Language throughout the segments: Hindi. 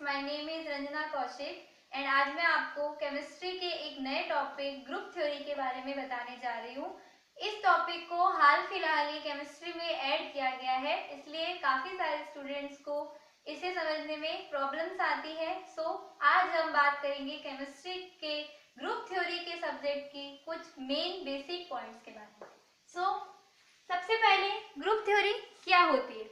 My name is Ranjana Kaushik and आज मैं आपको केमिस्ट्री के एक नए टॉपिक ग्रुप थ्योरी के बारे में बताने जा रही हूँ। इस टॉपिक को हाल फिलहाल ही केमिस्ट्री में ऐड किया गया है, इसलिए काफ़ी सारे स्टूडेंट्स को इसे समझने में प्रॉब्लम्स आती है। सो आज हम बात करेंगे केमिस्ट्री के ग्रुप थ्योरी के सब्जेक्ट की कुछ मेन बेसिक पॉइंट्स के बारे में। सबसे पहले ग्रुप थ्योरी क्या होती है?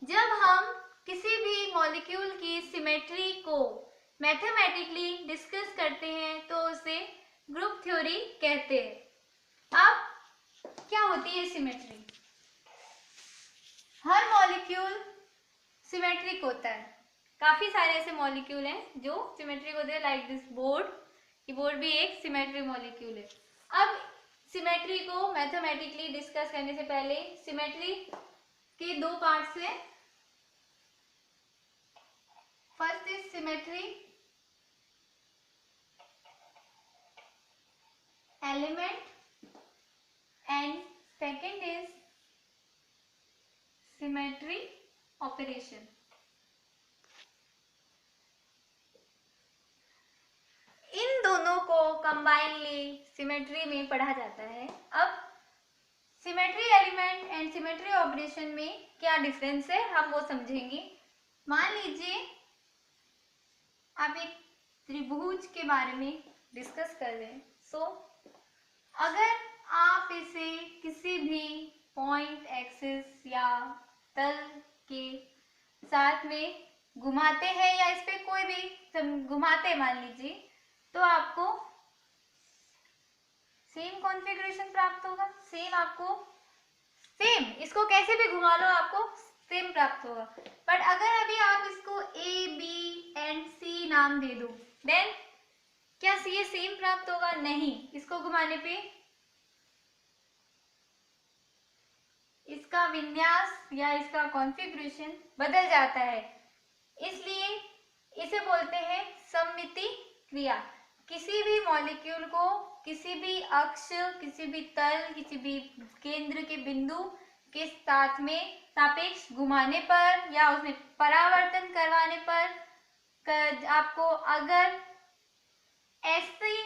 जब हम किसी भी मॉलिक्यूल की सिमेट्री को मैथमेटिकली डिस्कस करते हैं तो उसे ग्रुप थ्योरी कहते हैं। अब क्या होती है सिमेट्री? हर मॉलिक्यूल सिमेट्रिक होता है। काफी सारे ऐसे मॉलिक्यूल हैं जो सिमेट्रिक होते हैं, लाइक दिस बोर्ड। ये बोर्ड भी एक सिमेट्रिक मॉलिक्यूल है। अब सिमेट्री को मैथमेटिकली डिस्कस करने से पहले सिमेट्री के दो पार्ट्स हैं। First is symmetry element and second is symmetry operation. इन दोनों को कंबाइनली सिमेट्री में पढ़ा जाता है। अब symmetry element and symmetry operation में क्या डिफरेंस है हम वो समझेंगे। मान लीजिए आप एक त्रिभुज के बारे में डिस्कस कर रहे हैं। अगर आप इसे किसी भी पॉइंट एक्सिस या तल के साथ में घुमाते हैं या इस पे कोई भी घुमाते हैं मान लीजिए, तो आपको सेम कॉन्फ़िगरेशन प्राप्त होगा। सेम इसको कैसे भी घुमा लो आपको सेम प्राप्त होगा। बट अगर अभी आप इसको ए बी एंड सी नाम दे दो, देन क्या ये सेम प्राप्त होगा? नहीं, इसको घुमाने पे इसका विन्यास या इसका कॉन्फ़िगरेशन बदल जाता है। इसलिए इसे बोलते हैं सममिति क्रिया। किसी भी मॉलिक्यूल को किसी भी अक्ष, किसी भी तल, किसी भी केंद्र के बिंदु के साथ में सापेक्ष घुमाने पर या उसमें परावर्तन करवाने पर आपको अगर ऐसी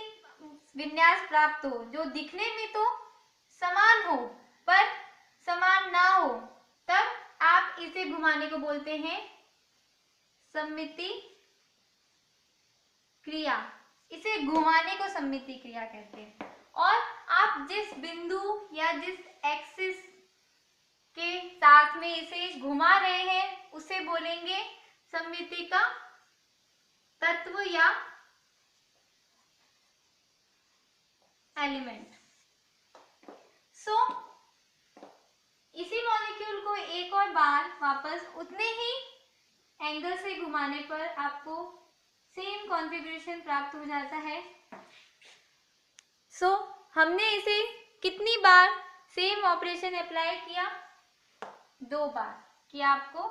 विन्यास प्राप्त हो जो दिखने में तो समान हो पर समान ना हो, तब आप इसे घुमाने को बोलते हैं सममिति क्रिया। इसे घुमाने को सममिति क्रिया कहते हैं। और आप जिस बिंदु या जिस एक्सिस के साथ में इसे घुमा रहे हैं उसे बोलेंगे सममिति का तत्व या एलिमेंट। इसी मॉलिक्यूल को एक और बार वापस उतने ही एंगल से घुमाने पर आपको सेम कॉन्फ़िगरेशन प्राप्त हो जाता है। हमने इसे कितनी बार सेम ऑपरेशन अप्लाई किया? 2 बार कि आपको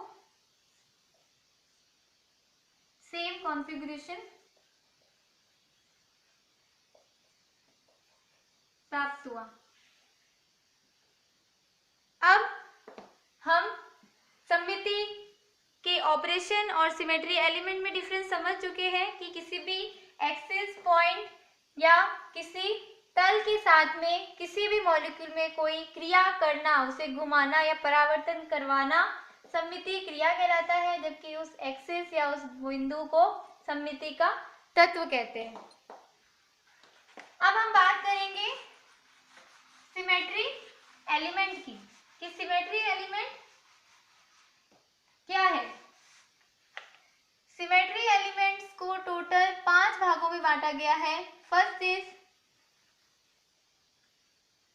सेम कॉन्फ़िगरेशन प्राप्त हुआ। अब हम सममिति के ऑपरेशन और सिमेट्री एलिमेंट में डिफरेंस समझ चुके हैं कि किसी भी एक्सिस पॉइंट या किसी तल के साथ में किसी भी मॉलिक्यूल में कोई क्रिया करना, उसे घुमाना या परावर्तन करवाना सममिति क्रिया कहलाता है, जबकि उस एक्सिस या उस बिंदु को सममिति का तत्व कहते हैं। अब हम बात करेंगे सिमेट्री एलिमेंट की कि सिमेट्री एलिमेंट क्या है। सिमेट्री एलिमेंट्स को टोटल 5 भागों में बांटा गया है। फर्स्ट इज,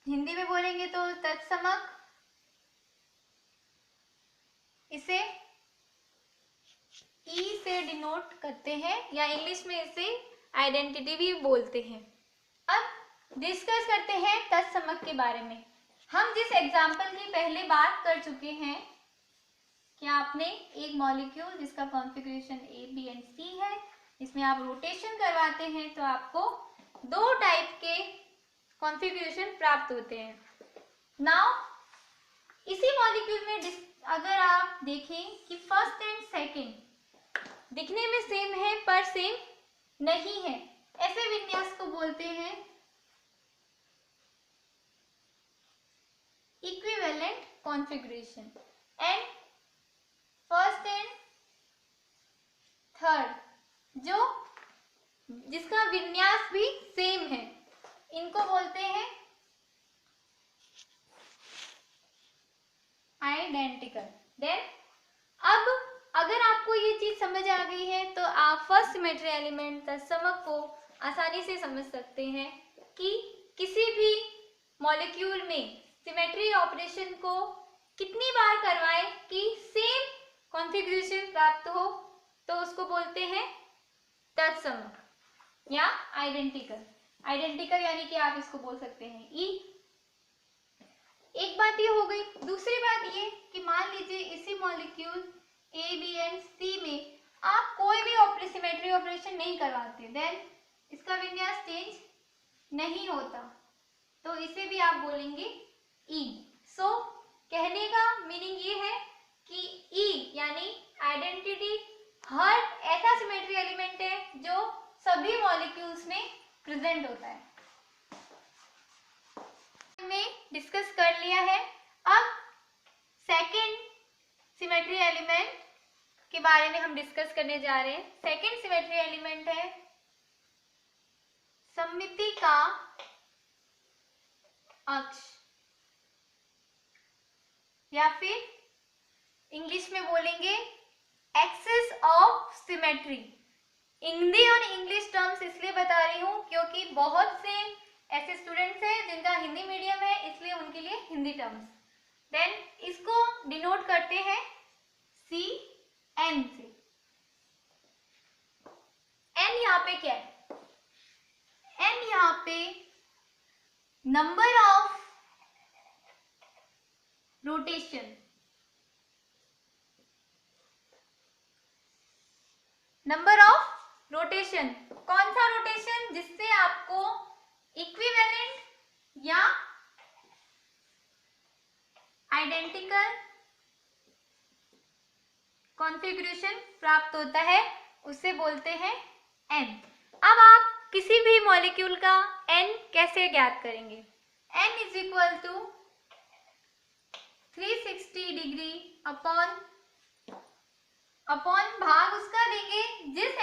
हिंदी में बोलेंगे तो तत्समक, इसे ई से डिनोट करते हैं या इंग्लिश में इसे आइडेंटिटी भी बोलते हैं। अब डिस्कस करते हैं तत्समक के बारे में। हम जिस एग्जाम्पल की पहले बात कर चुके हैं कि आपने एक मॉलिक्यूल जिसका कॉन्फ़िगरेशन ए बी एंड सी है, इसमें आप रोटेशन करवाते हैं तो आपको 2 टाइप के कॉन्फ़िगरेशन प्राप्त होते हैं। नाउ इसी मॉलिक्यूल में अगर आप देखें कि फर्स्ट एंड सेकेंड दिखने में सेम है पर सेम नहीं है, ऐसे विन्यास को बोलते हैं equivalent configuration. And first and third जो जिसका विन्यास भी सेम है, इनको बोलते हैं आइडेंटिकल। देन अब अगर आपको ये चीज समझ आ गई है तो आप फर्स्ट सिमेट्री एलिमेंट तत्समक को आसानी से समझ सकते हैं कि किसी भी मॉलिक्यूल में सिमेट्री ऑपरेशन को कितनी बार करवाएं कि सेम कॉन्फ़िगरेशन प्राप्त हो, तो उसको बोलते हैं तत्समक या आइडेंटिकल। आइडेंटिकल यानी कि आप इसको बोल सकते हैं ई। एक बात ये हो गई। दूसरी बात ये कि मान लीजिए इसी मॉलिक्यूल ए बी एंड सी में आप कोई भी सिमेट्री ऑपरेशन नहीं करवाते, देन इसका विन्यास चेंज नहीं होता, तो इसे भी आप बोलेंगे ई। सो कहने का मीनिंग ये है कि ई यानी आइडेंटिटी हर ऐसा सिमेट्री एलिमेंट है जो सभी मॉलिक्यूल्स में प्रेजेंट होता है। हमने डिस्कस कर लिया है। अब सेकंड सिमेट्री एलिमेंट के बारे में हम डिस्कस करने जा रहे हैं। सेकंड सिमेट्री एलिमेंट है सममिति का अक्ष, या फिर इंग्लिश में बोलेंगे एक्सिस ऑफ सिमेट्री। हिंदी और इंग्लिश टर्म्स इसलिए बता रही हूँ क्योंकि बहुत से ऐसे स्टूडेंट्स हैं जिनका हिंदी मीडियम है, इसलिए उनके लिए हिंदी टर्म्स। देन इसको डिनोट करते हैं सी एन से। एन यहाँ पे क्या है? एन यहाँ पे number of rotation, number of rotation. कौन सा रोटेशन? जिससे आपको इक्विवेलेंट या आइडेंटिकल कॉन्फ़िगरेशन प्राप्त होता है, उसे बोलते हैं एन। अब आप किसी भी मॉलिक्यूल का एन कैसे ज्ञात करेंगे? N is equal to 360 degree upon भाग उसका देंगे जिस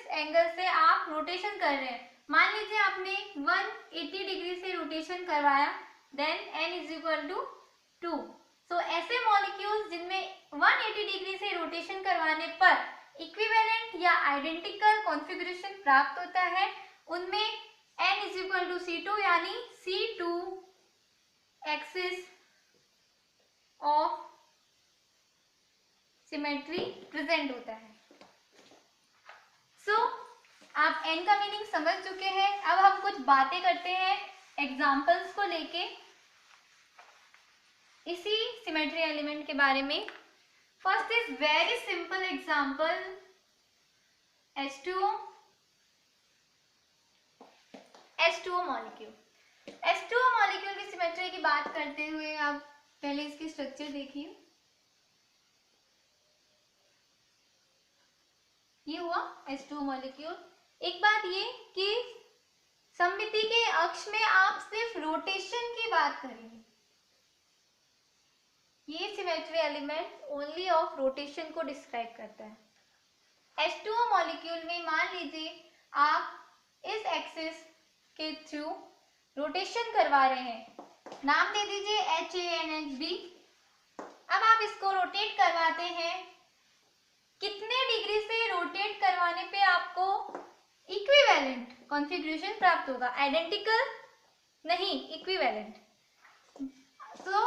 एंगल से आप रोटेशन कर रहे हैं। मान लीजिए आपने 180 डिग्री से रोटेशन करवाया, then n is equal to 2। So ऐसे मॉलिक्यूल्स जिनमें 180 डिग्री से रोटेशन करवाने पर इक्विवेलेंट या आइडेंटिकल कॉन्फ़िगरेशन प्राप्त होता है, उनमें n is equal to C2 यानी C2 axis of symmetry present होता है। सो आप n का मीनिंग समझ चुके हैं। अब हम कुछ बातें करते हैं एग्जाम्पल्स को लेके इसी सिमेट्री एलिमेंट के बारे में। First is very simple example H2O molecule. H2O molecule की सिमेट्री की बात करते हुए आप पहले इसकी स्ट्रक्चर देखिए। ये हुआ H2O मॉलिक्यूल। एक बात ये कि सममिति के अक्ष में आप सिर्फ रोटेशन की बात करेंगे। ये symmetry element only of rotation को डिस्क्राइब करता है। H2O मॉलिक्यूल में मान लीजिए आप इस एक्सिस के थ्रू रोटेशन करवा रहे हैं, नाम दे दीजिए HANHB। अब आप इसको रोटेट करवाते हैं, कितने डिग्री से रोटेट करवाने पे आपको इक्विवेलेंट कॉन्फ़िगरेशन प्राप्त होगा? आइडेंटिकल नहीं, इक्विवेलेंट। तो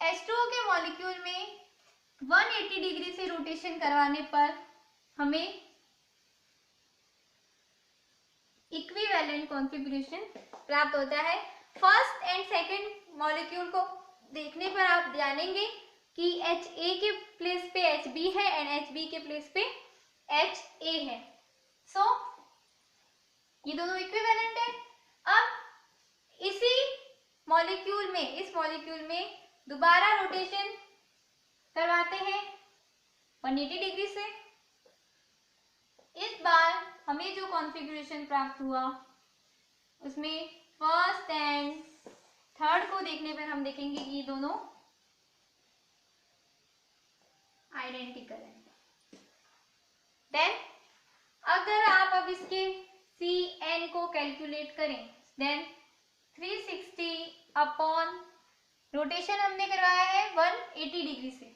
H2O के मॉलिक्यूल में 180 डिग्री से रोटेशन करवाने पर हमें इक्विवेलेंट कॉन्फ़िगरेशन प्राप्त होता है। फर्स्ट एंड सेकंड मॉलिक्यूल को देखने पर आप जानेंगे कि HA के प्लेस पे HB है एंड HB के प्लेस पे HA है। सो ये दोनों इक्विवेलेंट है। अब इसी मॉलिक्यूल में, इस मॉलिक्यूल में दोबारा रोटेशन करवाते हैं 180 डिग्री से। हमें जो कॉन्फ़िगरेशन प्राप्त हुआ उसमें फर्स्ट एंड थर्ड को देखने पर हम देखेंगे कि ये दोनों आइडेंटिकल है। देन अगर आप अब इसके Cn को कैलकुलेट करें, देन 360 अपॉन रोटेशन हमने करवाया है 180 डिग्री से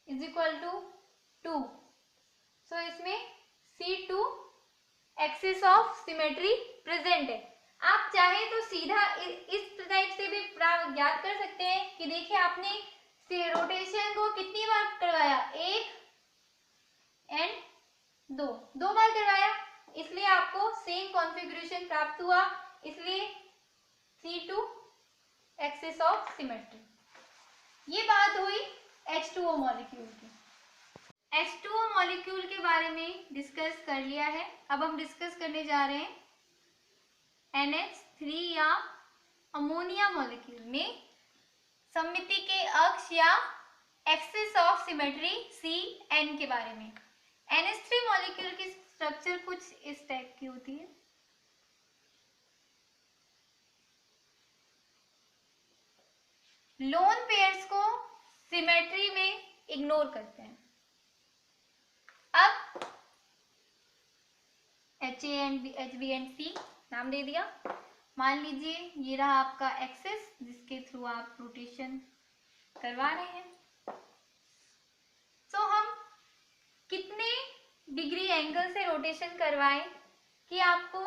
इज इक्वल टू 2। सो इसमें C2 axis of symmetry present है। आप चाहे तो सीधा इस टाइप से भी ज्ञात कर सकते हैं कि देखिए आपने रोटेशन को कितनी बार करवाया, एक एंड दो बार करवाया, इसलिए आपको सेम कॉन्फ़िगरेशन प्राप्त हुआ, इसलिए C2 एक्सिस ऑफ सिमेट्री। ये बात हुई H2O मॉलिक्यूल की। H2O मॉलिक्यूल के बारे में डिस्कस कर लिया है। अब हम डिस्कस करने जा रहे हैं NH3 या अमोनिया मॉलिक्यूल में सममिति के अक्ष या एक्सिस ऑफ सिमेट्री Cn के बारे में। NH3 मॉलिक्यूल की स्ट्रक्चर कुछ इस टाइप की होती है। लोन पेयर्स को सिमेट्री में इग्नोर करते हैं। अब HB एंड C नाम दे दिया। मान लीजिए ये रहा आपका एक्सिस जिसके थ्रू आप रोटेशन करवा रहे हैं। सो हम कितने डिग्री एंगल से रोटेशन करवाएं कि आपको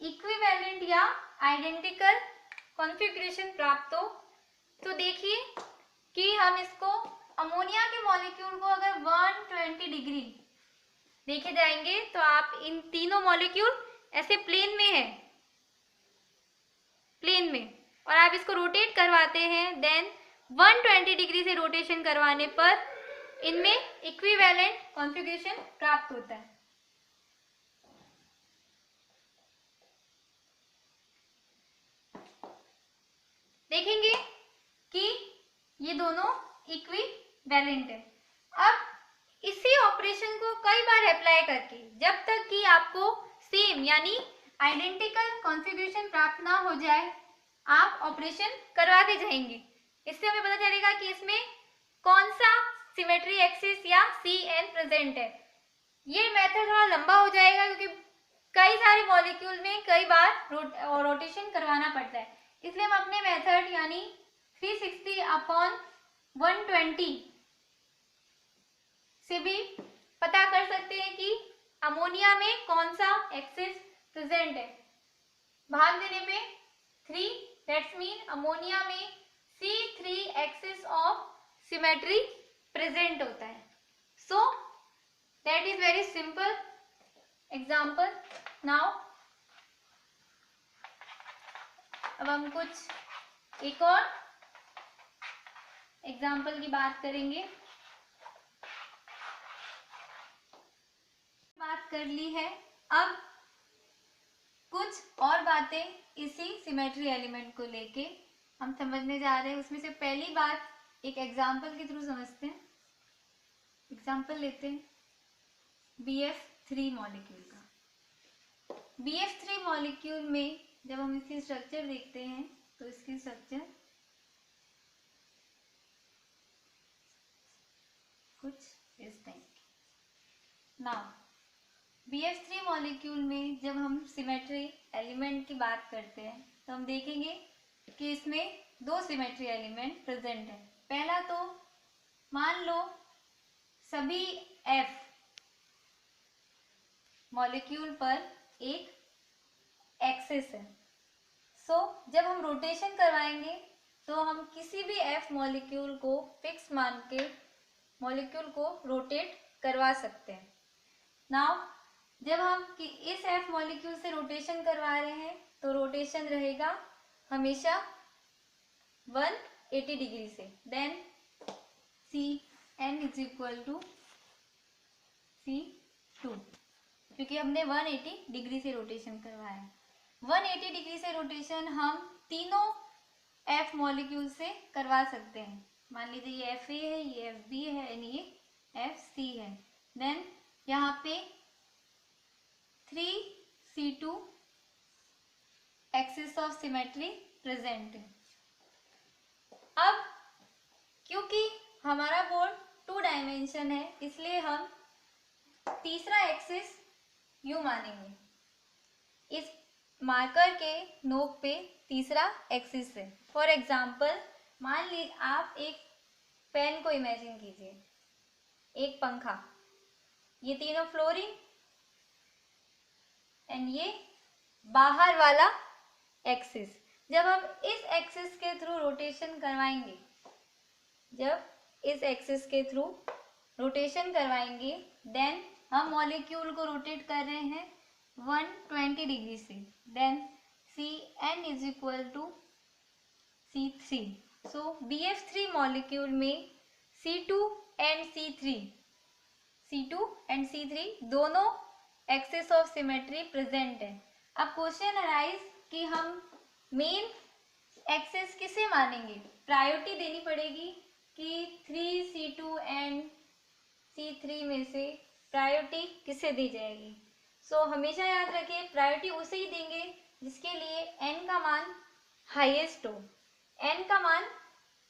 इक्विवेलेंट या आइडेंटिकल कॉन्फ़िगरेशन प्राप्त हो। तो देखिए कि हम इसको अमोनिया के मॉलिक्यूल को अगर 120 डिग्री देखे जाएंगे तो आप इन तीनों मॉलिक्यूल ऐसे प्लेन में है, प्लेन में, और आप इसको रोटेट करवाते हैं, देन 120 डिग्री से रोटेशन करवाने पर इनमें इक्विवेलेंट कॉन्फ़िगरेशन प्राप्त होता है। देखेंगे कि ये दोनों इक्विवेलेंट है। अब इसी ऑपरेशन को कई बार अप्लाई करके जब तक कि आपको सेम यानी आइडेंटिकल कॉन्फ़िगरेशन प्राप्त ना हो जाए आप ऑपरेशन करवाते जाएंगे। इससे हमें पता चलेगा कि इसमें कौन सा सिमेट्री एक्सिस या Cn प्रेजेंट है। ये मेथड थोड़ा लंबा हो जाएगा क्योंकि कई सारे मॉलिक्यूल में कई बार रोटेशन करवाना पड़ता है, इसलिए हम अपने मेथड यानी 360 अपॉन 120 से भी पता कर सकते हैं कि अमोनिया में कौन सा एक्सिस प्रेजेंट है। भाग देने पे 3, दैट्स मीन अमोनिया में C3 axis of symmetry present होता है। So that is very simple example. Now अब हम कुछ एक और एग्जाम्पल की बात करेंगे। बात कर ली है, अब कुछ और बातें इसी सिमेट्री एलिमेंट को लेके हम समझने जा रहे हैं। उसमें से पहली बात एक एग्जाम्पल के थ्रू समझते हैं। एग्जाम्पल लेते हैं BF3 मॉलिक्यूल का। BF3 मॉलिक्यूल में जब हम इसकी स्ट्रक्चर देखते हैं तो इसकी स्ट्रक्चर कुछ इस टाइप की। नाउ BF3 मॉलिक्यूल में जब हम सिमेट्री एलिमेंट की बात करते हैं तो हम देखेंगे कि इसमें दो सिमेट्री एलिमेंट प्रेजेंट है। पहला तो मान लो सभी F मॉलिक्यूल पर एक एक्सिस है। सो जब हम रोटेशन करवाएंगे तो हम किसी भी F मॉलिक्यूल को फिक्स मान के मॉलिक्यूल को रोटेट करवा सकते हैं। नाउ जब हम इस F मॉलिक्यूल से रोटेशन करवा रहे हैं तो रोटेशन रहेगा हमेशा 180 डिग्री से। Then Cn is equal to C2 क्योंकि हमने 180 डिग्री से रोटेशन करवाया है। 180 डिग्री से रोटेशन हम तीनों F मॉलिक्यूल से करवा सकते हैं। मान लीजिए ये Fa है, ये Fb है, ये Fc है। देन यहाँ पे C2 axis of symmetry present है। अब क्योंकि हमारा बोर्ड 2 डायमेंशन है, इसलिए हम तीसरा एक्सिस यू मानेंगे। इस मार्कर के नोक पे तीसरा एक्सिस है। फॉर एग्जाम्पल मान लीजिए आप एक फैन को इमेजिन कीजिए, एक पंखा, ये तीनों फ्लोरिंग एंड ये बाहर वाला एक्सिस। जब हम इस एक्सिस के थ्रू रोटेशन करवाएंगे, देन हम मॉलिक्यूल को रोटेट कर रहे हैं 120 डिग्री से, then Cn is equal to C3। So BF3 molecule में C2 एंड C3 दोनों एक्सिस ऑफ सिमेट्री प्रेजेंट है। अब क्वेश्चन अराइज कि हम मेन एक्सिस किसे मानेंगे, प्रायोरिटी देनी पड़ेगी कि 3C2 एंड C3 में से प्रायोरिटी किसे दी जाएगी। सो हमेशा याद रखिए प्रायोरिटी उसे ही देंगे जिसके लिए n का मान हाईएस्ट हो। n का मान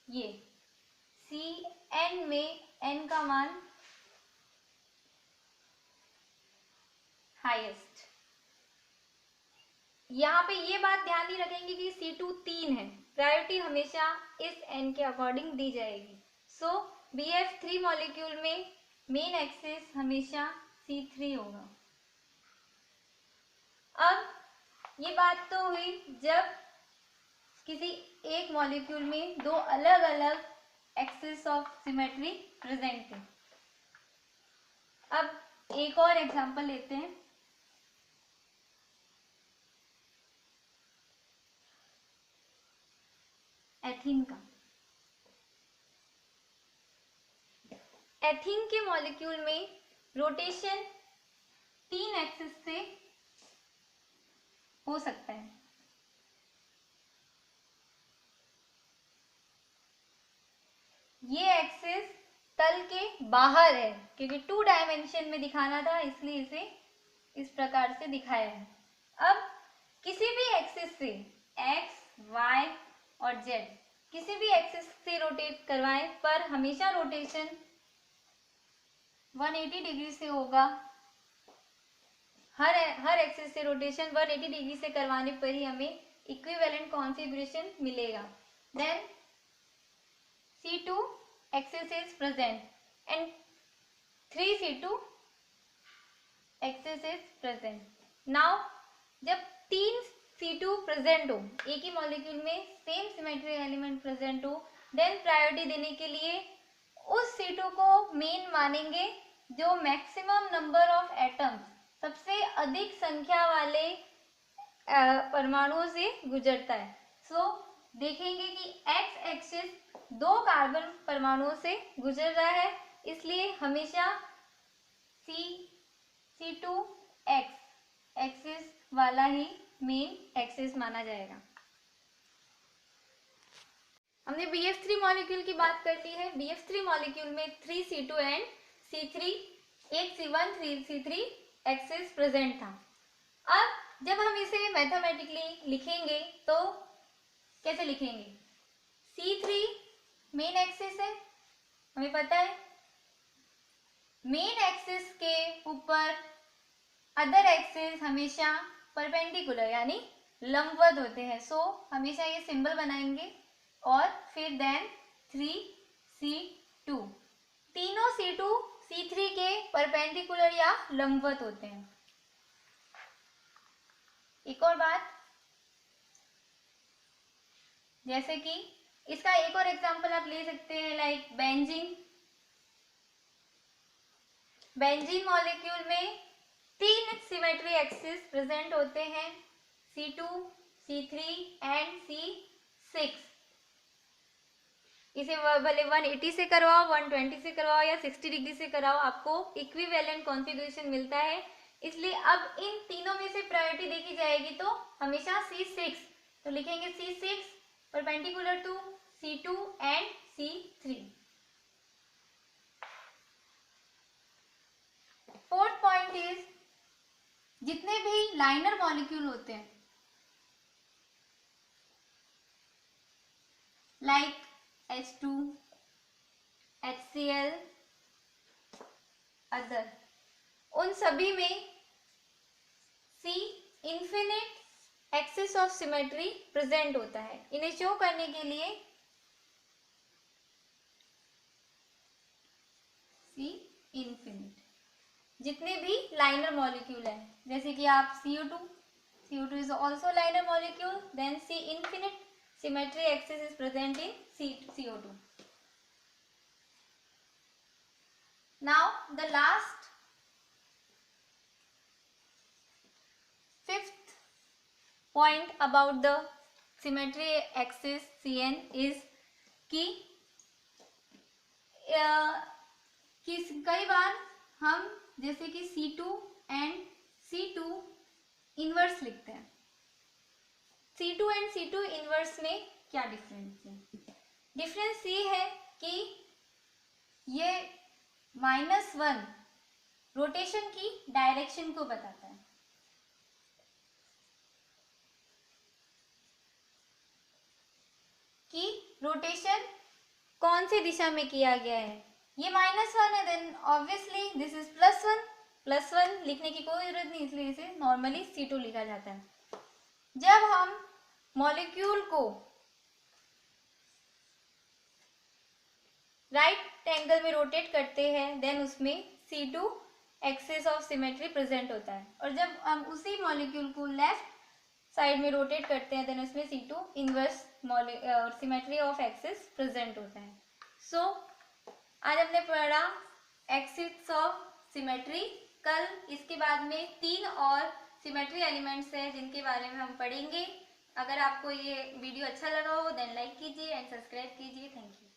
ये Cn में n का मान हाईएस्ट। यहाँ पे ये बात ध्यान ही रखेंगे कि C2 3 है, प्रायोरिटी हमेशा इस n के अकॉर्डिंग दी जाएगी। सो BF3 मॉलिक्यूल में मेन एक्सिस हमेशा C3 होगा। अब ये बात तो हुई जब किसी एक मॉलिक्यूल में दो अलग अलग एक्सिस ऑफ सिमेट्री प्रेजेंट है। अब एक और एग्जांपल लेते हैं। एथीन का। एथीन के मॉलिक्यूल में रोटेशन 3 एक्सिस से हो सकता है। ये एक्सिस तल के बाहर है, क्योंकि 2 डायमेंशन में दिखाना था इसलिए इसे इस प्रकार से दिखाया है। अब किसी भी एक्सिस से x, y और z किसी भी एक्सिस से रोटेट करवाएं पर हमेशा रोटेशन 180 डिग्री से होगा। हर एक्सिस से रोटेशन 180 डिग्री से करवाने पर ही हमें इक्विवेलेंट कॉन्फ़िगरेशन मिलेगा। Then C2 axis is present and 3C2 axis is present. Now जब 3C2 प्रेजेंट हो, एक ही मॉलिक्यूल में सेम सिमेट्री एलिमेंट प्रेजेंट हो, देन प्रायोरिटी देने के लिए उस C2 को मेन मानेंगे जो मैक्सिमम नंबर ऑफ एटम्स, सबसे अधिक संख्या वाले परमाणुओं से गुजरता है। सो देखेंगे कि x एक्सिस 2 कार्बन परमाणुओं से गुजर रहा है, इसलिए हमेशा C2X एक्सिस वाला ही मेन एक्सिस माना जाएगा। हमने BF3 मॉलिक्यूल की बात कर ली है। BF3 मॉलिक्यूल में 3C2 एंड C3 एक C1 3C3 एक्सिस प्रेजेंट था। अब जब हम इसे मैथमेटिकली लिखेंगे तो कैसे लिखेंगे? C3 मेन एक्सिस है, हमें पता है। मेन एक्सिस के ऊपर अदर एक्सिस हमेशा परपेंडिकुलर यानी लंबवत होते हैं। सो हमेशा ये सिंबल बनाएंगे और फिर देन 3C2। तीनों C2 C3 के परपेंडिकुलर या लंबवत होते हैं। एक और बात, जैसे कि इसका एक और एग्जांपल आप ले सकते हैं, लाइक बेंजीन। बेंजीन मॉलिक्यूल में 3 सिमेट्री एक्सिस प्रेजेंट होते हैं, C2, C3 एंड C6। इसे भले 180 से करवाओ, 120 से करवाओ या 60 डिग्री से कराओ, आपको इक्विवेलेंट कॉन्फ़िगरेशन मिलता है। इसलिए अब इन तीनों में से प्रायोरिटी देखी जाएगी तो हमेशा C6, तो लिखेंगे C6 perpendicular to C2 and C3। Fourth point is, जितने भी लाइनर मॉलिक्यूल होते हैं लाइक H2, HCl, अदर, उन सभी में C infinite axis of symmetry present होता है। इन्हें शो करने के लिए C इन्फिनिट जितने भी लाइनर मॉलिक्यूल है, जैसे कि आप CO2 is also liner molecule, then C infinite symmetry axis is present in CO2. Now the last fifth point about the symmetry axis CN is कि कई बार हम जैसे कि C2 एंड C2 इनवर्स लिखते हैं। C2 एंड C2 इनवर्स में क्या डिफरेंस है? डिफरेंस ये है कि ये -1 रोटेशन की डायरेक्शन को बताता है। कि रोटेशन कौन सी दिशा में किया गया है। ये -1 है, देन ऑब्वियसली दिस इज +1। +1 लिखने की कोई जरूरत नहीं, इसलिए इसे नॉर्मली C2 लिखा जाता है। जब हम मॉलिक्यूल को राइट एंगल में रोटेट करते हैं, देन उसमें C2 axis of symmetry present होता है, और जब हम उसी मॉलिक्यूल को लेफ्ट साइड में रोटेट करते हैं, देन उसमें C2 inverse symmetry of axis present होता है। सो आज हमने पढ़ा एक्सिस ऑफ सिमेट्री। कल इसके बाद में 3 और सिमेट्री एलिमेंट्स हैं जिनके बारे में हम पढ़ेंगे। अगर आपको ये वीडियो अच्छा लगा हो देन लाइक कीजिए एंड सब्सक्राइब कीजिए। Thank you.